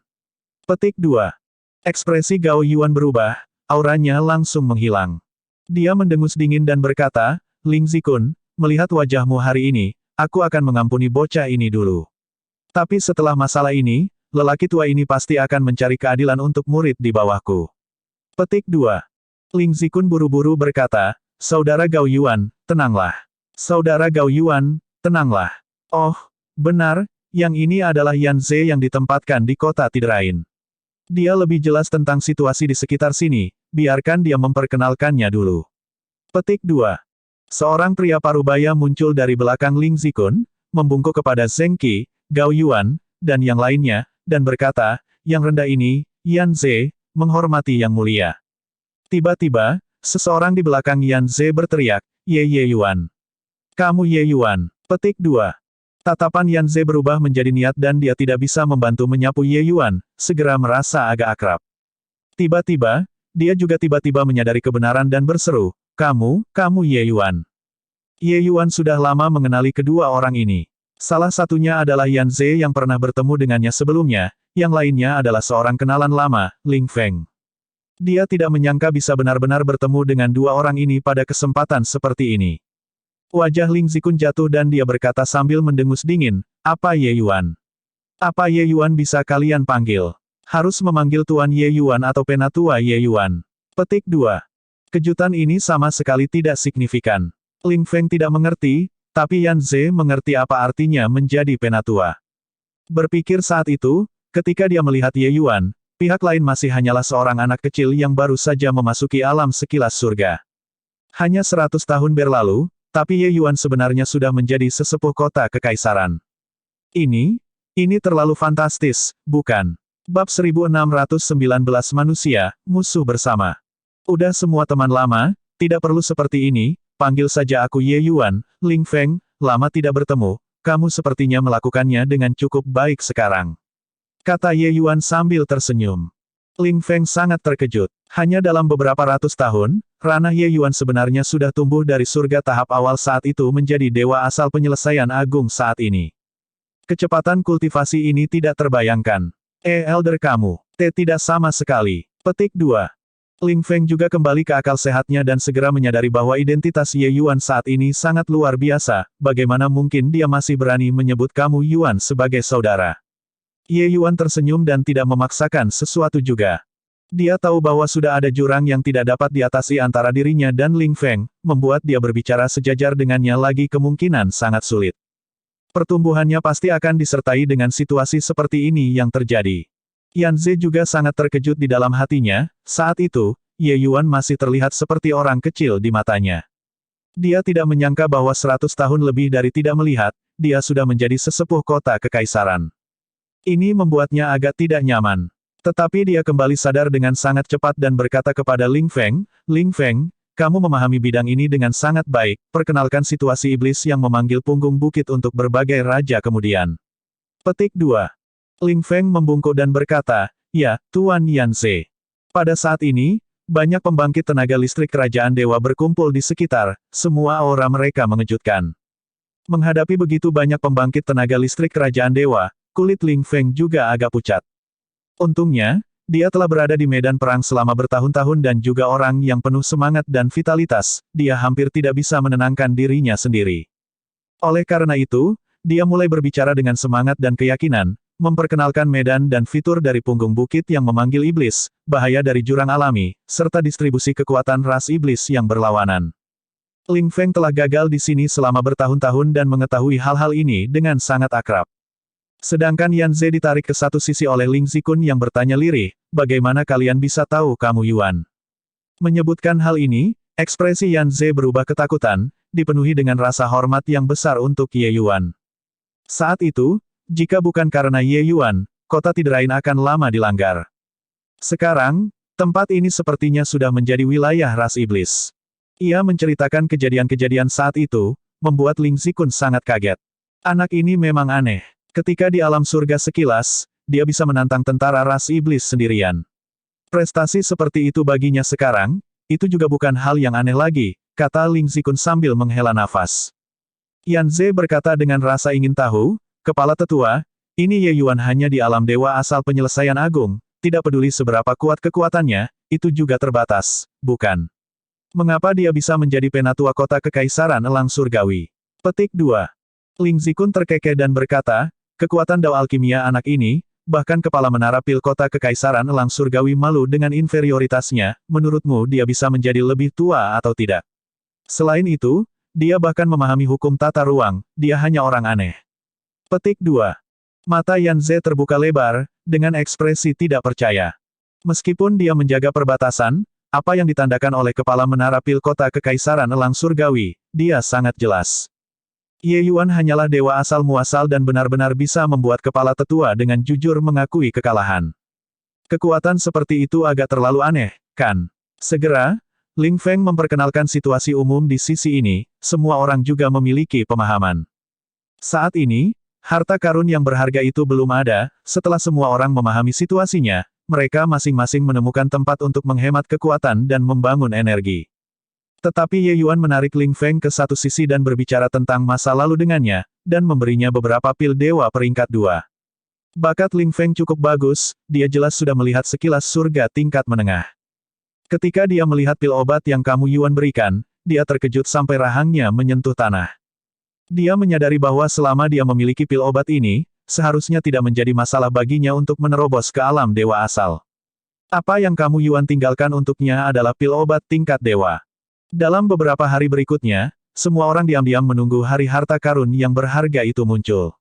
Petik 2. Ekspresi Gao Yuan berubah, auranya langsung menghilang. Dia mendengus dingin dan berkata, "Ling Zikun, melihat wajahmu hari ini, aku akan mengampuni bocah ini dulu. Tapi setelah masalah ini, lelaki tua ini pasti akan mencari keadilan untuk murid di bawahku." Petik 2. Ling Zikun buru-buru berkata, "Saudara Gao Yuan, tenanglah. Saudara Gao Yuan, tenanglah. Oh, benar, yang ini adalah Yan Ze yang ditempatkan di kota Tiderain. Dia lebih jelas tentang situasi di sekitar sini, biarkan dia memperkenalkannya dulu." Petik 2. Seorang pria parubaya muncul dari belakang Ling Zikun, membungkuk kepada Zheng Qi, Gao Yuan, dan yang lainnya, dan berkata, "Yang rendah ini, Yan Ze, menghormati yang mulia." Tiba-tiba, seseorang di belakang Yan Ze berteriak, Ye Yuan. "Kamu Ye Yuan." Petik 2. Tatapan Yan Ze berubah menjadi niat dan dia tidak bisa membantu menyapu Ye Yuan, segera merasa agak akrab. Tiba-tiba, dia juga tiba-tiba menyadari kebenaran dan berseru, kamu Ye Yuan." Ye Yuan sudah lama mengenali kedua orang ini. Salah satunya adalah Yan Ze yang pernah bertemu dengannya sebelumnya, yang lainnya adalah seorang kenalan lama, Ling Feng. Dia tidak menyangka bisa benar-benar bertemu dengan dua orang ini pada kesempatan seperti ini. Wajah Ling Zikun jatuh dan dia berkata sambil mendengus dingin, "Apa Ye Yuan? Apa Ye Yuan bisa kalian panggil? Harus memanggil Tuan Ye Yuan atau Penatua Ye Yuan." Petik 2. Kejutan ini sama sekali tidak signifikan. Ling Feng tidak mengerti, tapi Yan Ze mengerti apa artinya menjadi Penatua. Berpikir saat itu, ketika dia melihat Ye Yuan, pihak lain masih hanyalah seorang anak kecil yang baru saja memasuki alam sekilas surga. Hanya 100 tahun berlalu, tapi Ye Yuan sebenarnya sudah menjadi sesepuh kota kekaisaran. Ini terlalu fantastis, bukan? Bab 1619 Manusia, Musuh Bersama. Udah semua teman lama, tidak perlu seperti ini, panggil saja aku Ye Yuan, Ling Feng, lama tidak bertemu, kamu sepertinya melakukannya dengan cukup baik sekarang. Kata Ye Yuan sambil tersenyum. Ling Feng sangat terkejut. Hanya dalam beberapa ratus tahun, ranah Ye Yuan sebenarnya sudah tumbuh dari surga tahap awal saat itu menjadi dewa asal penyelesaian agung saat ini. Kecepatan kultivasi ini tidak terbayangkan. Elder kamu, tidak sama sekali. Petik 2. Ling Feng juga kembali ke akal sehatnya dan segera menyadari bahwa identitas Ye Yuan saat ini sangat luar biasa, bagaimana mungkin dia masih berani menyebut kamu Yuan sebagai saudara. Ye Yuan tersenyum dan tidak memaksakan sesuatu juga. Dia tahu bahwa sudah ada jurang yang tidak dapat diatasi antara dirinya dan Ling Feng, membuat dia berbicara sejajar dengannya lagi kemungkinan sangat sulit. Pertumbuhannya pasti akan disertai dengan situasi seperti ini yang terjadi. Yan Ze juga sangat terkejut di dalam hatinya, saat itu, Ye Yuan masih terlihat seperti orang kecil di matanya. Dia tidak menyangka bahwa 100 tahun lebih dari tidak melihat, dia sudah menjadi sesepuh kota kekaisaran. Ini membuatnya agak tidak nyaman. Tetapi dia kembali sadar dengan sangat cepat dan berkata kepada Ling Feng, "Ling Feng, kamu memahami bidang ini dengan sangat baik, perkenalkan situasi iblis yang memanggil punggung bukit untuk berbagai raja kemudian." Petik 2. Ling Feng membungkuk dan berkata, "Ya, Tuan Yan Ze." Pada saat ini, banyak pembangkit tenaga listrik kerajaan dewa berkumpul di sekitar, semua aura mereka mengejutkan. Menghadapi begitu banyak pembangkit tenaga listrik kerajaan dewa, kulit Ling Feng juga agak pucat. Untungnya, dia telah berada di medan perang selama bertahun-tahun dan juga orang yang penuh semangat dan vitalitas, dia hampir tidak bisa menenangkan dirinya sendiri. Oleh karena itu, Dia mulai berbicara dengan semangat dan keyakinan, memperkenalkan medan dan fitur dari punggung bukit yang memanggil iblis, bahaya dari jurang alami, serta distribusi kekuatan ras iblis yang berlawanan. Ling Feng telah gagal di sini selama bertahun-tahun dan mengetahui hal-hal ini dengan sangat akrab. Sedangkan Yan Ze ditarik ke satu sisi oleh Ling Zikun yang bertanya lirih, bagaimana kalian bisa tahu kamu Yuan? Menyebutkan hal ini, ekspresi Yan Ze berubah ketakutan, dipenuhi dengan rasa hormat yang besar untuk Ye Yuan. Saat itu, jika bukan karena Ye Yuan, kota Tiderain akan lama dilanggar. Sekarang, tempat ini sepertinya sudah menjadi wilayah ras iblis. Ia menceritakan kejadian-kejadian saat itu, membuat Ling Zikun sangat kaget. Anak ini memang aneh. Ketika di alam surga sekilas, dia bisa menantang tentara ras iblis sendirian. Prestasi seperti itu baginya sekarang, itu juga bukan hal yang aneh lagi, kata Ling Zikun sambil menghela nafas. Yan Ze berkata dengan rasa ingin tahu, kepala tetua, ini Ye Yuan hanya di alam dewa asal penyelesaian agung, tidak peduli seberapa kuat kekuatannya, itu juga terbatas, bukan? Mengapa dia bisa menjadi penatua kota kekaisaran elang surgawi? Petik 2. Ling Zikun terkekeh dan berkata, kekuatan dao alkimia anak ini, bahkan kepala menara pil kota kekaisaran elang surgawi malu dengan inferioritasnya, menurutmu dia bisa menjadi lebih tua atau tidak? Selain itu, dia bahkan memahami hukum tata ruang, dia hanya orang aneh. Petik 2. Mata Yan Ze terbuka lebar, dengan ekspresi tidak percaya. Meskipun dia menjaga perbatasan, apa yang ditandakan oleh kepala menara pil kota kekaisaran elang surgawi, dia sangat jelas. Ye Yuan hanyalah dewa asal muasal dan benar-benar bisa membuat kepala tetua dengan jujur mengakui kekalahan. Kekuatan seperti itu agak terlalu aneh, kan? Segera, Ling Feng memperkenalkan situasi umum di sisi ini, semua orang juga memiliki pemahaman. Saat ini, harta karun yang berharga itu belum ada, setelah semua orang memahami situasinya, mereka masing-masing menemukan tempat untuk menghemat kekuatan dan membangun energi. Tetapi Ye Yuan menarik Ling Feng ke satu sisi dan berbicara tentang masa lalu dengannya, dan memberinya beberapa pil dewa peringkat 2. Bakat Ling Feng cukup bagus, dia jelas sudah melihat sekilas surga tingkat menengah. Ketika dia melihat pil obat yang kamu Yuan berikan, dia terkejut sampai rahangnya menyentuh tanah. Dia menyadari bahwa selama dia memiliki pil obat ini, seharusnya tidak menjadi masalah baginya untuk menerobos ke alam dewa asal. Apa yang kamu Yuan tinggalkan untuknya adalah pil obat tingkat dewa. Dalam beberapa hari berikutnya, semua orang diam-diam menunggu hari harta karun yang berharga itu muncul.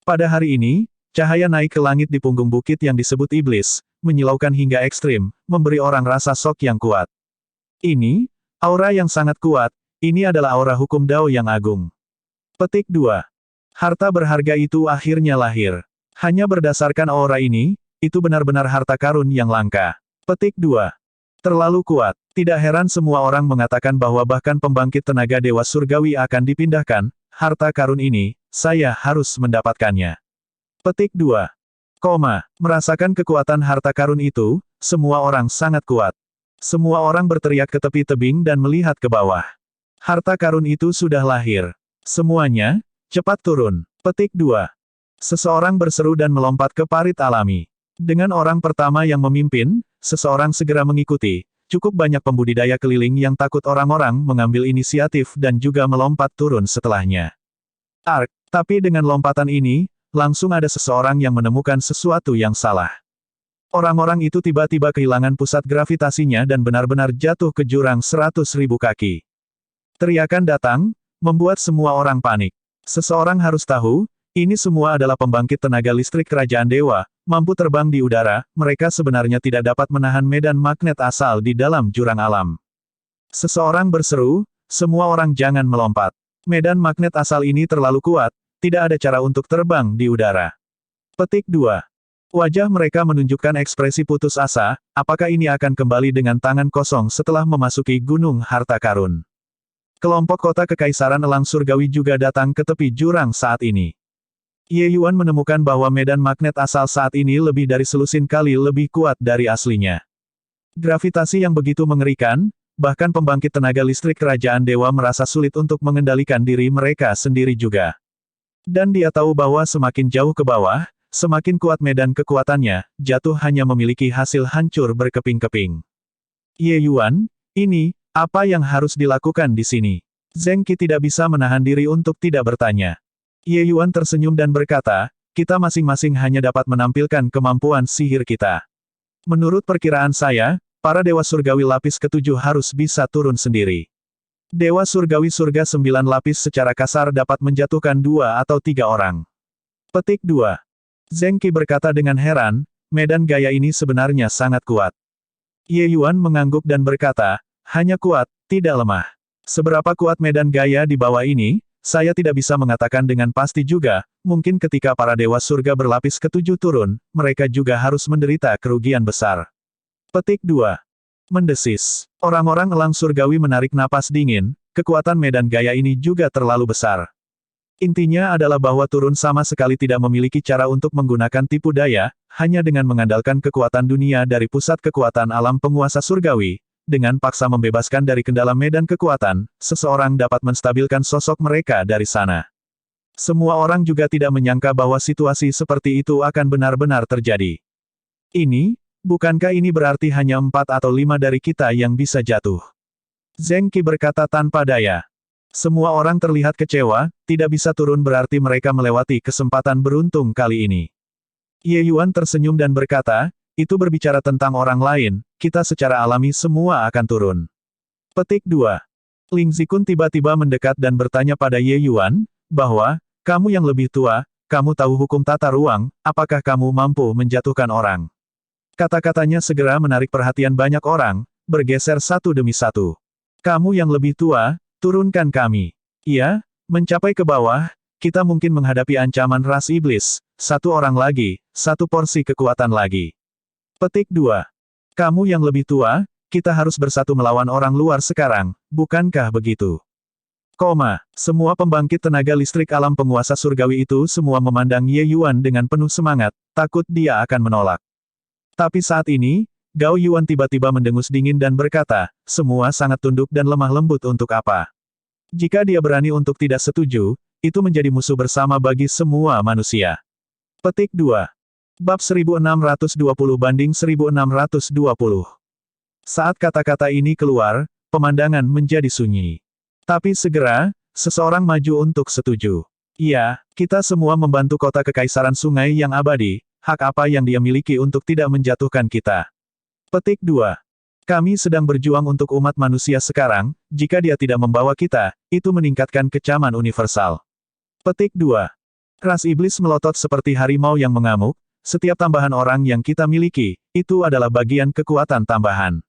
Pada hari ini, cahaya naik ke langit di punggung bukit yang disebut iblis, menyilaukan hingga ekstrim, memberi orang rasa shock yang kuat. Ini, aura yang sangat kuat, ini adalah aura hukum Dao yang agung. Petik 2. Harta berharga itu akhirnya lahir. Hanya berdasarkan aura ini, itu benar-benar harta karun yang langka. Petik 2. Terlalu kuat. Tidak heran semua orang mengatakan bahwa bahkan pembangkit tenaga dewa surgawi akan dipindahkan, harta karun ini, saya harus mendapatkannya. Petik 2. Merasakan kekuatan harta karun itu, semua orang sangat kuat. Semua orang berteriak ke tepi tebing dan melihat ke bawah. Harta karun itu sudah lahir. Semuanya, cepat turun. Petik 2. Seseorang berseru dan melompat ke parit alami. Dengan orang pertama yang memimpin, seseorang segera mengikuti. Cukup banyak pembudidaya keliling yang takut orang-orang mengambil inisiatif dan juga melompat turun setelahnya. Tapi dengan lompatan ini, langsung ada seseorang yang menemukan sesuatu yang salah. Orang-orang itu tiba-tiba kehilangan pusat gravitasinya dan benar-benar jatuh ke jurang 100.000 kaki. Teriakan datang, membuat semua orang panik. Seseorang harus tahu, ini semua adalah pembangkit tenaga listrik kerajaan dewa, mampu terbang di udara, mereka sebenarnya tidak dapat menahan medan magnet asal di dalam jurang alam. Seseorang berseru, semua orang jangan melompat. Medan magnet asal ini terlalu kuat, tidak ada cara untuk terbang di udara. Petik 2. Wajah mereka menunjukkan ekspresi putus asa, apakah ini akan kembali dengan tangan kosong setelah memasuki gunung harta karun. Kelompok kota kekaisaran elang surgawi juga datang ke tepi jurang saat ini. Ye Yuan menemukan bahwa medan magnet asal saat ini lebih dari selusin kali lebih kuat dari aslinya. Gravitasi yang begitu mengerikan, bahkan pembangkit tenaga listrik kerajaan dewa merasa sulit untuk mengendalikan diri mereka sendiri juga. Dan dia tahu bahwa semakin jauh ke bawah, semakin kuat medan kekuatannya, jatuh hanya memiliki hasil hancur berkeping-keping. Ye Yuan, ini, apa yang harus dilakukan di sini? Zheng Qi tidak bisa menahan diri untuk tidak bertanya. Ye Yuan tersenyum dan berkata, kita masing-masing hanya dapat menampilkan kemampuan sihir kita. Menurut perkiraan saya, para Dewa Surgawi lapis ketujuh harus bisa turun sendiri. Dewa Surgawi surga 9 lapis secara kasar dapat menjatuhkan 2 atau 3 orang. Petik 2. Zheng Qi berkata dengan heran, medan gaya ini sebenarnya sangat kuat. Ye Yuan mengangguk dan berkata, hanya kuat, tidak lemah. Seberapa kuat medan gaya di bawah ini, saya tidak bisa mengatakan dengan pasti juga, mungkin ketika para Dewa Surga berlapis ketujuh turun, mereka juga harus menderita kerugian besar. Petik 2. Mendesis. Orang-orang elang surgawi menarik napas dingin, kekuatan medan gaya ini juga terlalu besar. Intinya adalah bahwa turun sama sekali tidak memiliki cara untuk menggunakan tipu daya, hanya dengan mengandalkan kekuatan dunia dari pusat kekuatan alam penguasa surgawi. Dengan paksa membebaskan dari kendala medan kekuatan, seseorang dapat menstabilkan sosok mereka dari sana. Semua orang juga tidak menyangka bahwa situasi seperti itu akan benar-benar terjadi. Bukankah ini berarti hanya 4 atau 5 dari kita yang bisa jatuh? Zheng Qi berkata tanpa daya. Semua orang terlihat kecewa, tidak bisa turun berarti mereka melewati kesempatan beruntung kali ini. Ye Yuan tersenyum dan berkata, itu berbicara tentang orang lain, kita secara alami semua akan turun. Petik 2. Ling Zikun tiba-tiba mendekat dan bertanya pada Ye Yuan, bahwa, kamu yang lebih tua, kamu tahu hukum tata ruang, apakah kamu mampu menjatuhkan orang? Kata-katanya segera menarik perhatian banyak orang, bergeser satu demi satu. Kamu yang lebih tua, turunkan kami. Iya, mencapai ke bawah, kita mungkin menghadapi ancaman ras iblis, satu orang lagi, satu porsi kekuatan lagi. Petik 2. Kamu yang lebih tua, kita harus bersatu melawan orang luar sekarang, bukankah begitu? Semua pembangkit tenaga listrik alam penguasa surgawi itu semua memandang Ye Yuan dengan penuh semangat, takut dia akan menolak. Tapi saat ini, Gao Yuan tiba-tiba mendengus dingin dan berkata, semua sangat tunduk dan lemah lembut untuk apa? Jika dia berani untuk tidak setuju, itu menjadi musuh bersama bagi semua manusia. Petik 2. Bab 1620 banding 1620. Saat kata-kata ini keluar, pemandangan menjadi sunyi. Tapi segera, seseorang maju untuk setuju. Iya, kita semua membantu kota kekaisaran sungai yang abadi, hak apa yang dia miliki untuk tidak menjatuhkan kita. Petik 2. Kami sedang berjuang untuk umat manusia sekarang, jika dia tidak membawa kita, itu meningkatkan kecaman universal. Petik 2. Ras iblis melotot seperti harimau yang mengamuk, setiap tambahan orang yang kita miliki, itu adalah bagian kekuatan tambahan.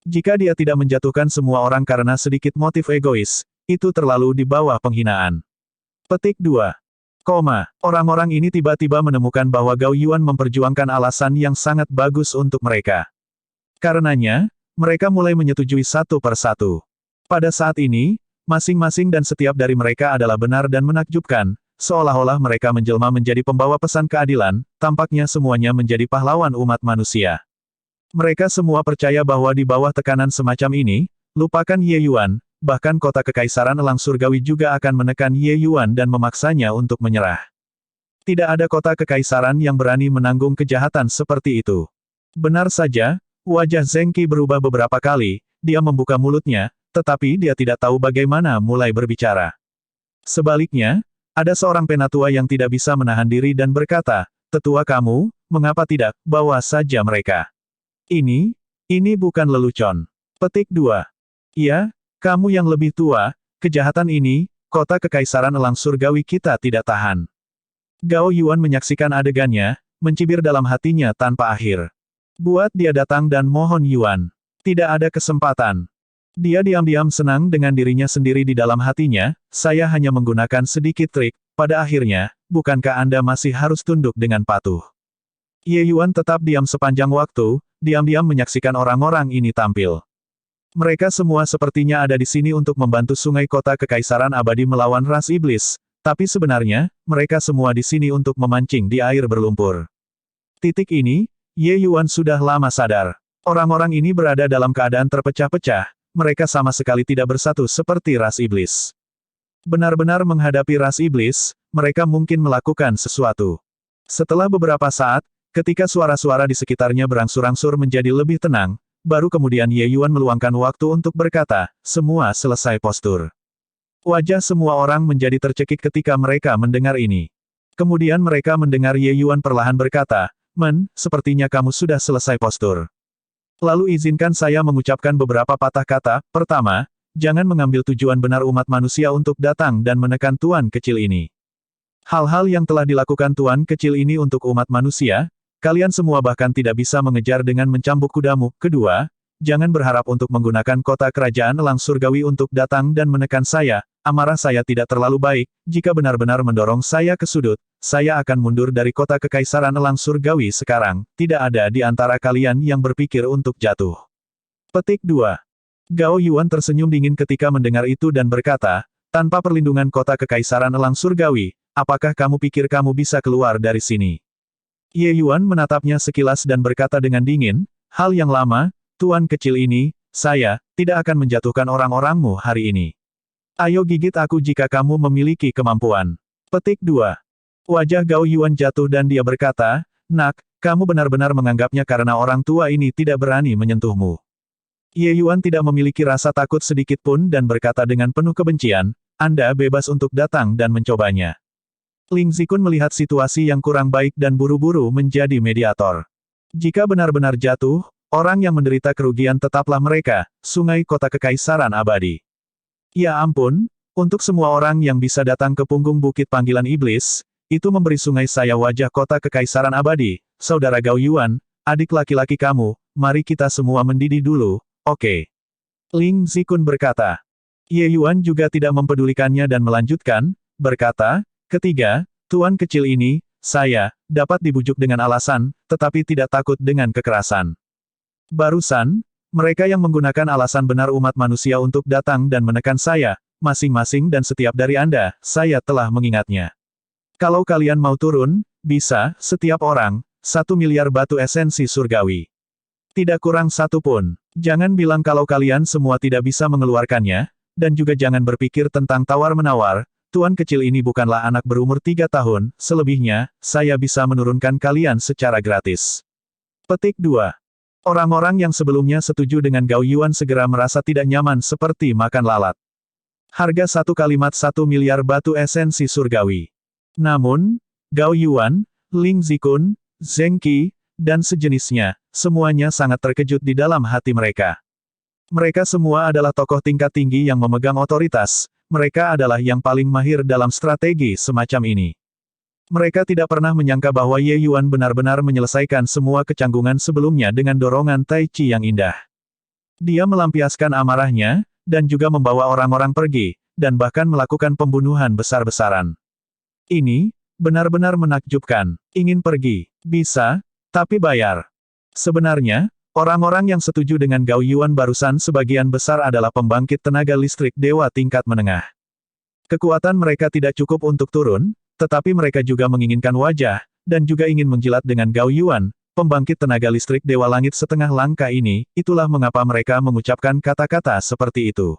Jika dia tidak menjatuhkan semua orang karena sedikit motif egois, itu terlalu di bawah penghinaan. Petik 2. Orang-orang ini tiba-tiba menemukan bahwa Gao Yuan memperjuangkan alasan yang sangat bagus untuk mereka. Karenanya, mereka mulai menyetujui satu persatu. Pada saat ini, masing-masing dan setiap dari mereka adalah benar dan menakjubkan, seolah-olah mereka menjelma menjadi pembawa pesan keadilan, tampaknya semuanya menjadi pahlawan umat manusia. Mereka semua percaya bahwa di bawah tekanan semacam ini, lupakan Ye Yuan, bahkan kota kekaisaran elang surgawi juga akan menekan Ye Yuan dan memaksanya untuk menyerah. Tidak ada kota kekaisaran yang berani menanggung kejahatan seperti itu. Benar saja, wajah Zheng Qi berubah beberapa kali, dia membuka mulutnya, tetapi dia tidak tahu bagaimana mulai berbicara. Sebaliknya, ada seorang penatua yang tidak bisa menahan diri dan berkata, tetua kamu, mengapa tidak, bawa saja mereka. Ini bukan lelucon. Petik 2. Iya, kamu yang lebih tua, kejahatan ini, kota kekaisaran elang surgawi kita tidak tahan. Gao Yuan menyaksikan adegannya, mencibir dalam hatinya tanpa akhir. Buat dia datang dan mohon Yuan. Tidak ada kesempatan. Dia diam-diam senang dengan dirinya sendiri di dalam hatinya, saya hanya menggunakan sedikit trik, pada akhirnya, bukankah Anda masih harus tunduk dengan patuh? Ye Yuan tetap diam sepanjang waktu, diam-diam menyaksikan orang-orang ini tampil. Mereka semua sepertinya ada di sini untuk membantu sungai kota kekaisaran abadi melawan ras iblis, tapi sebenarnya, mereka semua di sini untuk memancing di air berlumpur. Titik ini, Ye Yuan sudah lama sadar. Orang-orang ini berada dalam keadaan terpecah-pecah, mereka sama sekali tidak bersatu seperti ras iblis. Benar-benar menghadapi ras iblis, mereka mungkin melakukan sesuatu. Setelah beberapa saat, ketika suara-suara di sekitarnya berangsur-angsur menjadi lebih tenang, baru kemudian Ye Yuan meluangkan waktu untuk berkata, semua selesai postur. Wajah semua orang menjadi tercekik ketika mereka mendengar ini. Kemudian mereka mendengar Ye Yuan perlahan berkata, sepertinya kamu sudah selesai postur. Lalu izinkan saya mengucapkan beberapa patah kata. Pertama, jangan mengambil tujuan benar umat manusia untuk datang dan menekan tuan kecil ini. Hal-hal yang telah dilakukan tuan kecil ini untuk umat manusia, kalian semua bahkan tidak bisa mengejar dengan mencambuk kudamu. Kedua, jangan berharap untuk menggunakan kota kerajaan elang surgawi untuk datang dan menekan saya. Amarah saya tidak terlalu baik, jika benar-benar mendorong saya ke sudut, saya akan mundur dari kota kekaisaran elang surgawi sekarang. Tidak ada di antara kalian yang berpikir untuk jatuh. Petik 2. Gao Yuan tersenyum dingin ketika mendengar itu dan berkata, tanpa perlindungan kota kekaisaran elang surgawi, apakah kamu pikir kamu bisa keluar dari sini? Ye Yuan menatapnya sekilas dan berkata dengan dingin, hal yang lama, tuan kecil ini, saya, tidak akan menjatuhkan orang-orangmu hari ini. Ayo gigit aku jika kamu memiliki kemampuan. Petik 2. Wajah Gao Yuan jatuh dan dia berkata, nak, kamu benar-benar menganggapnya karena orang tua ini tidak berani menyentuhmu. Ye Yuan tidak memiliki rasa takut sedikit pun dan berkata dengan penuh kebencian, Anda bebas untuk datang dan mencobanya. Ling Zikun melihat situasi yang kurang baik dan buru-buru menjadi mediator. Jika benar-benar jatuh, orang yang menderita kerugian tetaplah mereka, sungai kota kekaisaran abadi. Ya ampun, untuk semua orang yang bisa datang ke punggung bukit panggilan iblis, itu memberi sungai saya wajah kota kekaisaran abadi, saudara Gao Yuan, adik laki-laki kamu, mari kita semua mendidih dulu, oke. Ling Zikun berkata. Ye Yuan juga tidak mempedulikannya dan melanjutkan, berkata, ketiga, tuan kecil ini, saya, dapat dibujuk dengan alasan, tetapi tidak takut dengan kekerasan. Barusan, mereka yang menggunakan alasan benar umat manusia untuk datang dan menekan saya, masing-masing dan setiap dari Anda, saya telah mengingatnya. Kalau kalian mau turun, bisa, setiap orang, 1 miliar batu esensi surgawi. Tidak kurang satu pun. Jangan bilang kalau kalian semua tidak bisa mengeluarkannya, dan juga jangan berpikir tentang tawar-menawar, tuan kecil ini bukanlah anak berumur 3 tahun, selebihnya, saya bisa menurunkan kalian secara gratis. Petik 2. Orang-orang yang sebelumnya setuju dengan Gao Yuan segera merasa tidak nyaman seperti makan lalat. Harga satu kalimat 1 miliar batu esensi surgawi. Namun, Gao Yuan, Ling Zikun, Zheng Qi, dan sejenisnya, semuanya sangat terkejut di dalam hati mereka. Mereka semua adalah tokoh tingkat tinggi yang memegang otoritas, mereka adalah yang paling mahir dalam strategi semacam ini. Mereka tidak pernah menyangka bahwa Ye Yuan benar-benar menyelesaikan semua kecanggungan sebelumnya dengan dorongan Tai Chi yang indah. Dia melampiaskan amarahnya, dan juga membawa orang-orang pergi, dan bahkan melakukan pembunuhan besar-besaran. Ini, benar-benar menakjubkan. Ingin pergi, bisa, tapi bayar. Sebenarnya, orang-orang yang setuju dengan Gao Yuan barusan sebagian besar adalah pembangkit tenaga listrik dewa tingkat menengah. Kekuatan mereka tidak cukup untuk turun, tetapi mereka juga menginginkan wajah, dan juga ingin menjilat dengan Gao Yuan, pembangkit tenaga listrik Dewa Langit setengah langka ini, itulah mengapa mereka mengucapkan kata-kata seperti itu.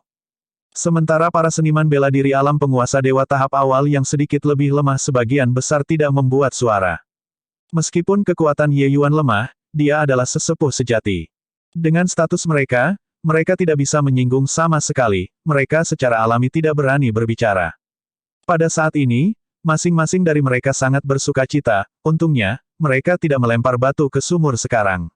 Sementara para seniman bela diri alam penguasa dewa tahap awal yang sedikit lebih lemah sebagian besar tidak membuat suara. Meskipun kekuatan Ye Yuan lemah, dia adalah sesepuh sejati. Dengan status mereka, mereka tidak bisa menyinggung sama sekali, mereka secara alami tidak berani berbicara. Pada saat ini, masing-masing dari mereka sangat bersukacita, untungnya, mereka tidak melempar batu ke sumur sekarang.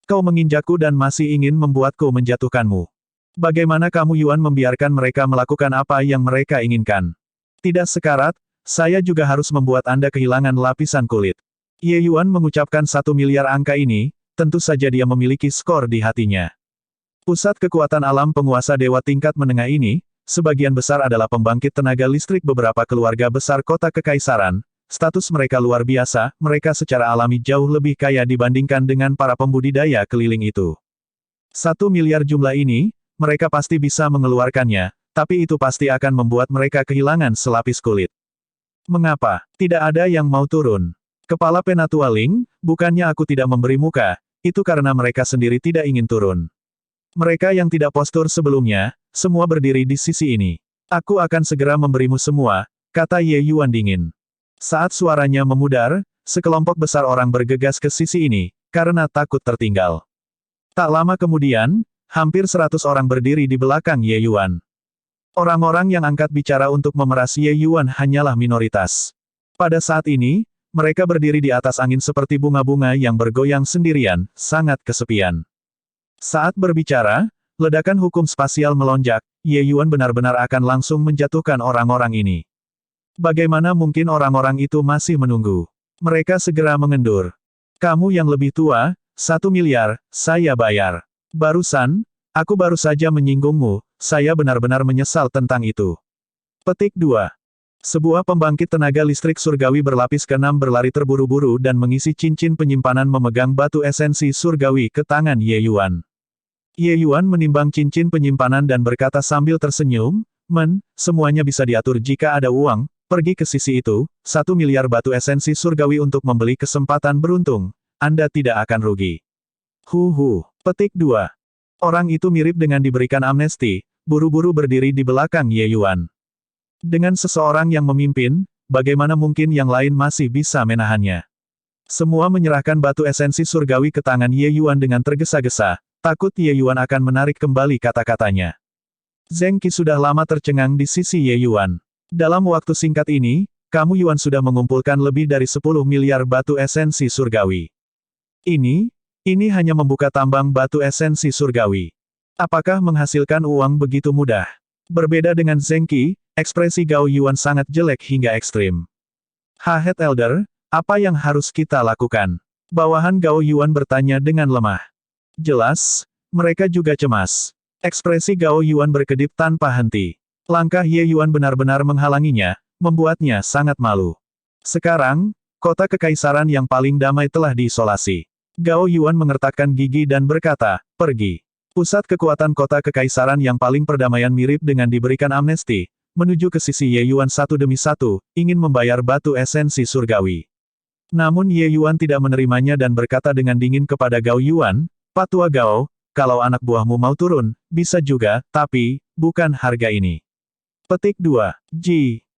Kau menginjakku dan masih ingin membuatku menjatuhkanmu. Bagaimana kamu Yuan membiarkan mereka melakukan apa yang mereka inginkan? Tidak sekarat, saya juga harus membuat Anda kehilangan lapisan kulit. Ye Yuan mengucapkan 1 miliar angka ini, tentu saja dia memiliki skor di hatinya. Pusat kekuatan alam penguasa dewa tingkat menengah ini, sebagian besar adalah pembangkit tenaga listrik beberapa keluarga besar kota kekaisaran, status mereka luar biasa, mereka secara alami jauh lebih kaya dibandingkan dengan para pembudidaya keliling itu. 1 miliar jumlah ini, mereka pasti bisa mengeluarkannya, tapi itu pasti akan membuat mereka kehilangan selapis kulit. Mengapa? Tidak ada yang mau turun. Kepala Penatua Ling, bukannya aku tidak memberi muka, itu karena mereka sendiri tidak ingin turun. Mereka yang tidak postur sebelumnya, semua berdiri di sisi ini. Aku akan segera memberimu semua, kata Ye Yuan dingin. Saat suaranya memudar, sekelompok besar orang bergegas ke sisi ini, karena takut tertinggal. Tak lama kemudian, hampir 100 orang berdiri di belakang Ye Yuan. Orang-orang yang angkat bicara untuk memeras Ye Yuan hanyalah minoritas. Pada saat ini, mereka berdiri di atas angin seperti bunga-bunga yang bergoyang sendirian, sangat kesepian. Saat berbicara, ledakan hukum spasial melonjak, Ye Yuan benar-benar akan langsung menjatuhkan orang-orang ini. Bagaimana mungkin orang-orang itu masih menunggu? Mereka segera mengendur. Kamu yang lebih tua, 1 miliar, saya bayar. Barusan, aku baru saja menyinggungmu, saya benar-benar menyesal tentang itu. Petik 2. Sebuah pembangkit tenaga listrik surgawi berlapis ke-6 berlari terburu-buru dan mengisi cincin penyimpanan memegang batu esensi surgawi ke tangan Ye Yuan. Ye Yuan menimbang cincin penyimpanan dan berkata sambil tersenyum, semuanya bisa diatur jika ada uang, pergi ke sisi itu, 1 miliar batu esensi surgawi untuk membeli kesempatan beruntung, Anda tidak akan rugi. Petik 2. Orang itu mirip dengan diberikan amnesti, buru-buru berdiri di belakang Ye Yuan. Dengan seseorang yang memimpin, bagaimana mungkin yang lain masih bisa menahannya? Semua menyerahkan batu esensi surgawi ke tangan Ye Yuan dengan tergesa-gesa, takut Ye Yuan akan menarik kembali kata-katanya. Zheng Qi sudah lama tercengang di sisi Ye Yuan. Dalam waktu singkat ini, kamu Yuan sudah mengumpulkan lebih dari 10 miliar batu esensi surgawi. Ini hanya membuka tambang batu esensi surgawi. Apakah menghasilkan uang begitu mudah? Berbeda dengan Zheng Qi, ekspresi Gao Yuan sangat jelek hingga ekstrim. Head Elder, apa yang harus kita lakukan? Bawahan Gao Yuan bertanya dengan lemah. Jelas, mereka juga cemas. Ekspresi Gao Yuan berkedip tanpa henti. Langkah Ye Yuan benar-benar menghalanginya, membuatnya sangat malu. Sekarang, kota kekaisaran yang paling damai telah diisolasi. Gao Yuan mengertakkan gigi dan berkata, pergi. Pusat kekuatan kota kekaisaran yang paling perdamaian mirip dengan diberikan amnesti, menuju ke sisi Ye Yuan satu demi satu, ingin membayar batu esensi surgawi. Namun Ye Yuan tidak menerimanya dan berkata dengan dingin kepada Gao Yuan, Pak Tua Gao, kalau anak buahmu mau turun, bisa juga, tapi, bukan harga ini. Petik 2.